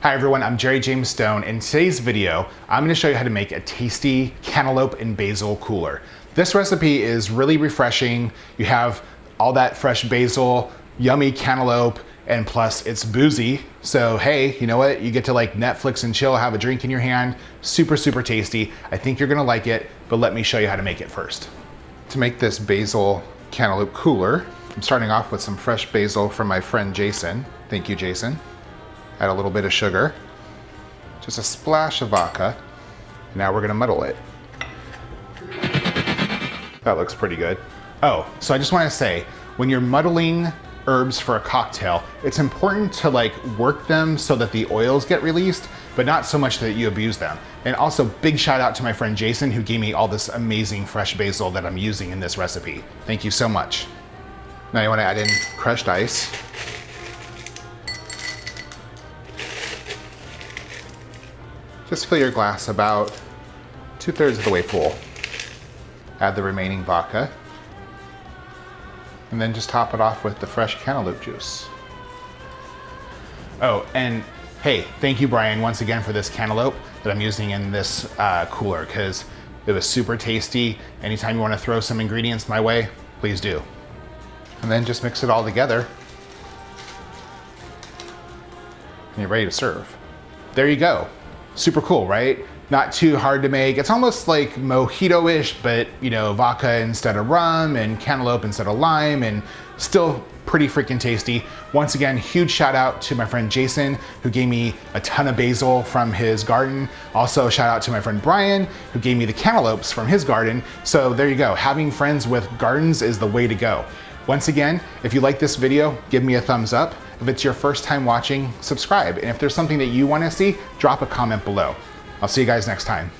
Hi everyone, I'm Jerry James Stone. In today's video, I'm gonna show you how to make a tasty cantaloupe and basil cooler. This recipe is really refreshing. You have all that fresh basil, yummy cantaloupe, and plus it's boozy. So hey, you know what? You get to like Netflix and chill, have a drink in your hand. Super, super tasty. I think you're gonna like it, but let me show you how to make it first. To make this basil cantaloupe cooler, I'm starting off with some fresh basil from my friend Jason. Thank you, Jason. Add a little bit of sugar, just a splash of vodka. Now we're gonna muddle it. That looks pretty good. Oh, so I just wanna say, when you're muddling herbs for a cocktail, it's important to like work them so that the oils get released, but not so much that you abuse them. And also big shout out to my friend Jason who gave me all this amazing fresh basil that I'm using in this recipe. Thank you so much. Now you wanna add in crushed ice. Just fill your glass about 2/3 of the way full. Add the remaining vodka. And then just top it off with the fresh cantaloupe juice. Oh, and hey, thank you, Brian, once again for this cantaloupe that I'm using in this cooler, because it was super tasty. Anytime you want to throw some ingredients my way, please do. And then just mix it all together. And you're ready to serve. There you go. Super cool, right? Not too hard to make. It's almost like mojito-ish, but you know, vodka instead of rum and cantaloupe instead of lime, and still pretty freaking tasty. Once again, huge shout out to my friend Jason who gave me a ton of basil from his garden. Also shout out to my friend Brian who gave me the cantaloupes from his garden. So there you go. Having friends with gardens is the way to go. Once again, if you like this video, give me a thumbs up. If it's your first time watching, subscribe. And if there's something that you want to see, drop a comment below. I'll see you guys next time.